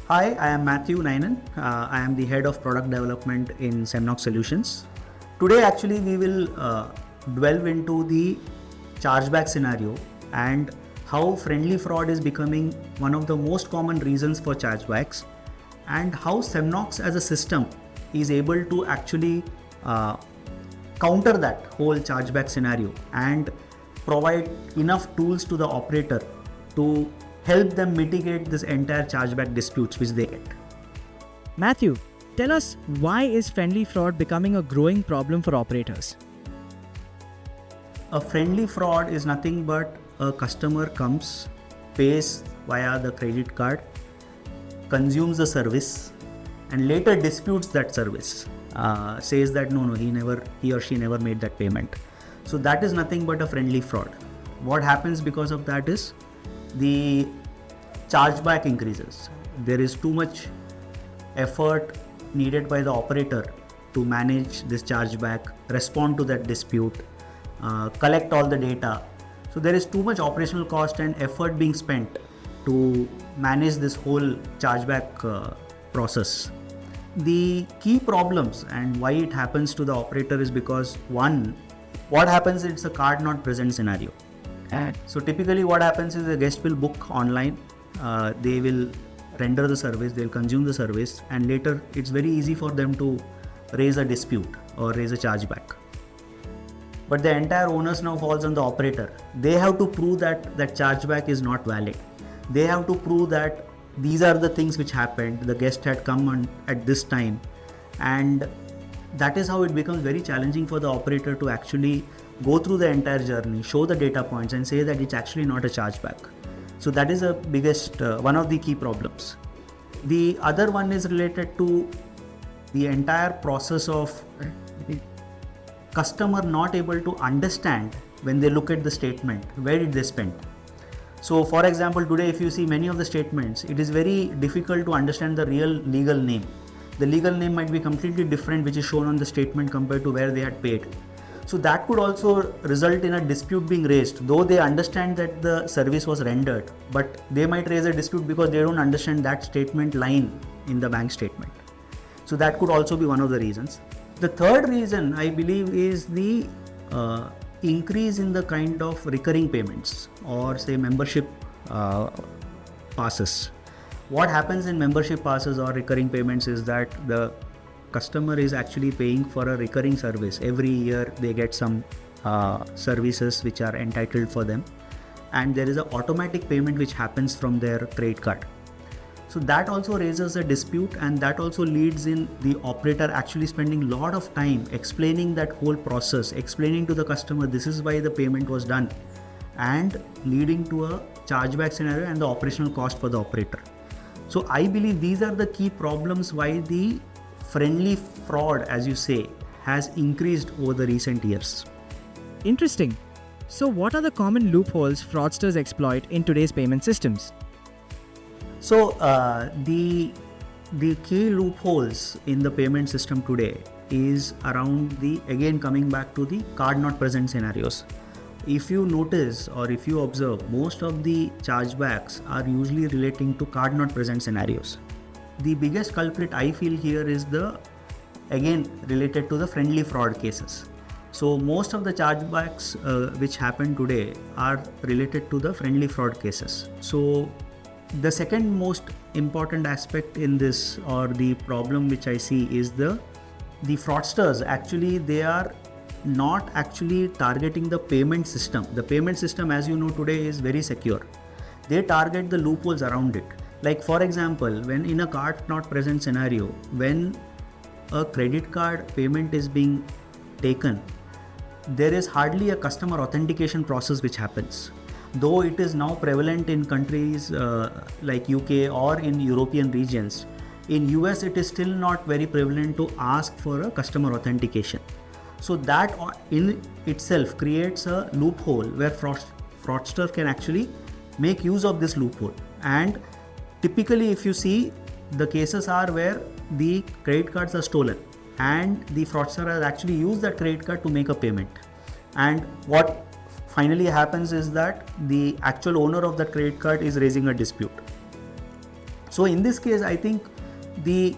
Hi, I am Mathew Ninan. I am the head of product development in Semnox Solutions. Today, actually, we will delve into the chargeback scenario and how friendly fraud is becoming one of the most common reasons for chargebacks, and how Semnox as a system is able to actually counter that whole chargeback scenario and provide enough tools to the operator to help them mitigate this entire chargeback disputes which they get. Mathew, tell us, why is friendly fraud becoming a growing problem for operators? A friendly fraud is nothing but a customer comes, pays via the credit card, consumes the service, and later disputes that service. Says that no, he or she never made that payment. So that is nothing but a friendly fraud. What happens because of that is the chargeback increases. There is too much effort needed by the operator to manage this chargeback, respond to that dispute, collect all the data. So there is too much operational cost and effort being spent to manage this whole chargeback process. The key problems and why it happens to the operator is because, one, what happens is it's a card not present scenario. So typically what happens is the guest will book online, they will render the service, they'll consume the service, and later it's very easy for them to raise a dispute or raise a chargeback. But the entire onus now falls on the operator. They have to prove that that chargeback is not valid. They have to prove that these are the things which happened, the guest had come on at this time, and that is how it becomes very challenging for the operator to actually go through the entire journey, show the data points, and say that it's actually not a chargeback. So that is the biggest, one of the key problems. The other one is related to the entire process of customer not able to understand when they look at the statement, where did they spend. So for example, today if you see many of the statements, it is very difficult to understand the real legal name. The legal name might be completely different which is shown on the statement compared to where they had paid. So that could also result in a dispute being raised, though they understand that the service was rendered, but they might raise a dispute because they don't understand that statement line in the bank statement. So that could also be one of the reasons. The third reason I believe is the increase in the kind of recurring payments or say membership passes. What happens in membership passes or recurring payments is that the customer is actually paying for a recurring service. Every year they get some services which are entitled for them, and there is an automatic payment which happens from their credit card. So that also raises a dispute, and that also leads in the operator actually spending a lot of time explaining that whole process, explaining to the customer this is why the payment was done, and leading to a chargeback scenario and the operational cost for the operator. So I believe these are the key problems why the friendly fraud, as you say, has increased over the recent years. Interesting. So what are the common loopholes fraudsters exploit in today's payment systems? So the key loopholes in the payment system today is around the, again coming back to the card not present scenarios. If you notice or if you observe, most of the chargebacks are usually relating to card not present scenarios. The biggest culprit I feel here is again related to the friendly fraud cases. So most of the chargebacks which happen today are related to the friendly fraud cases. So the second most important aspect in this, or the problem which I see, is the fraudsters actually, they are not actually targeting the payment system. The payment system, as you know, today is very secure. They target the loopholes around it. Like for example, when in a card not present scenario, when a credit card payment is being taken, there is hardly a customer authentication process which happens. Though it is now prevalent in countries like UK or in European regions, in US it is still not very prevalent to ask for a customer authentication. So that in itself creates a loophole where fraudster can actually make use of this loophole. And typically if you see, the cases are where the credit cards are stolen and the fraudster has actually used that credit card to make a payment. And what finally happens is that the actual owner of that credit card is raising a dispute. So in this case, I think the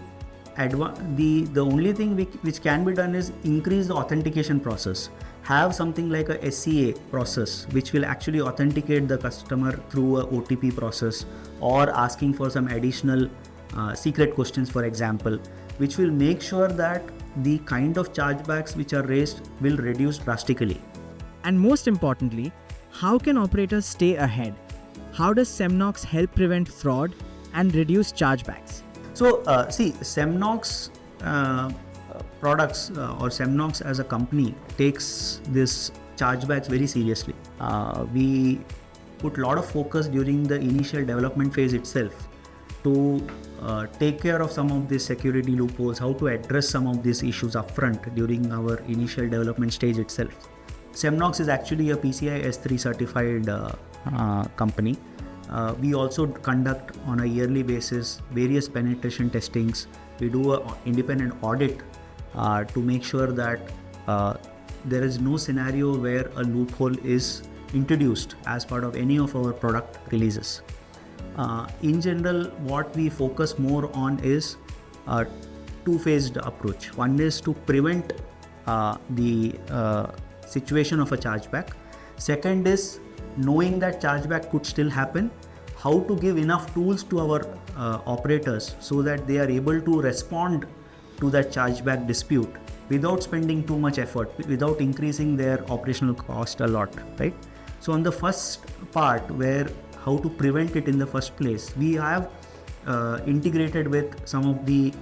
only thing which can be done is increase the authentication process. Have something like a SCA process which will actually authenticate the customer through a OTP process, or asking for some additional secret questions, for example, which will make sure that the kind of chargebacks which are raised will reduce drastically. And most importantly, how can operators stay ahead? How does Semnox help prevent fraud and reduce chargebacks? So see, Semnox products or Semnox as a company takes this chargebacks very seriously. We put a lot of focus during the initial development phase itself to take care of some of these security loopholes, how to address some of these issues upfront during our initial development stage itself. Semnox is actually a PCI S3 certified company. We also conduct on a yearly basis various penetration testings. We do an independent audit to make sure that there is no scenario where a loophole is introduced as part of any of our product releases. In general, what we focus more on is a two-phased approach. One is to prevent the situation of a chargeback. Second is knowing that chargeback could still happen, how to give enough tools to our operators so that they are able to respond to that chargeback dispute without spending too much effort, without increasing their operational cost a lot, right? So on the first part, where how to prevent it in the first place, we have integrated with some of the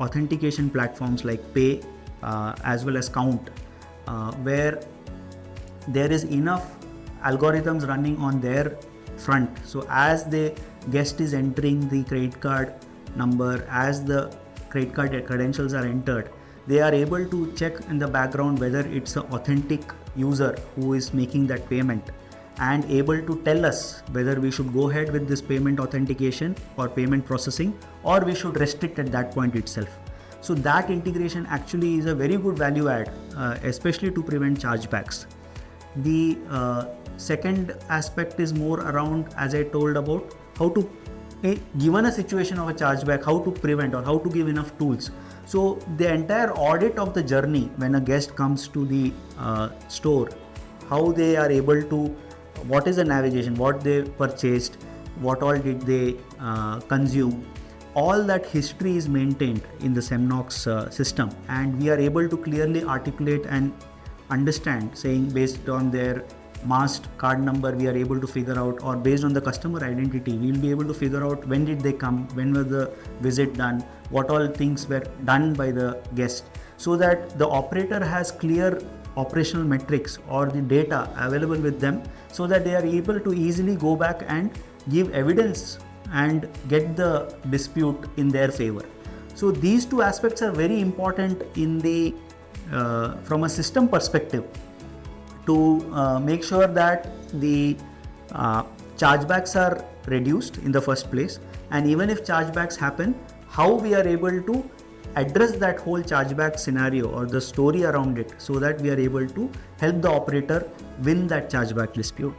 authentication platforms like Pay as well as Count, where there is enough algorithms running on their front. So as the guest is entering the credit card number, as the credit card credentials are entered, they are able to check in the background whether it's an authentic user who is making that payment, and able to tell us whether we should go ahead with this payment authentication or payment processing, or we should restrict at that point itself. So that integration actually is a very good value add, especially to prevent chargebacks. The second aspect is more around, as I told about, how to, given a situation of a chargeback, how to prevent or how to give enough tools. So the entire audit of the journey when a guest comes to the store, how they are able to, what is the navigation, what they purchased, what all did they consume, all that history is maintained in the Semnox system, and we are able to clearly articulate and understand, saying based on their masked card number we are able to figure out, or based on the customer identity we will be able to figure out when did they come, when was the visit done, what all things were done by the guest, so that the operator has clear operational metrics or the data available with them, so that they are able to easily go back and give evidence and get the dispute in their favor. So these two aspects are very important in the from a system perspective, to make sure that the chargebacks are reduced in the first place, and even if chargebacks happen, how we are able to address that whole chargeback scenario or the story around it, so that we are able to help the operator win that chargeback dispute.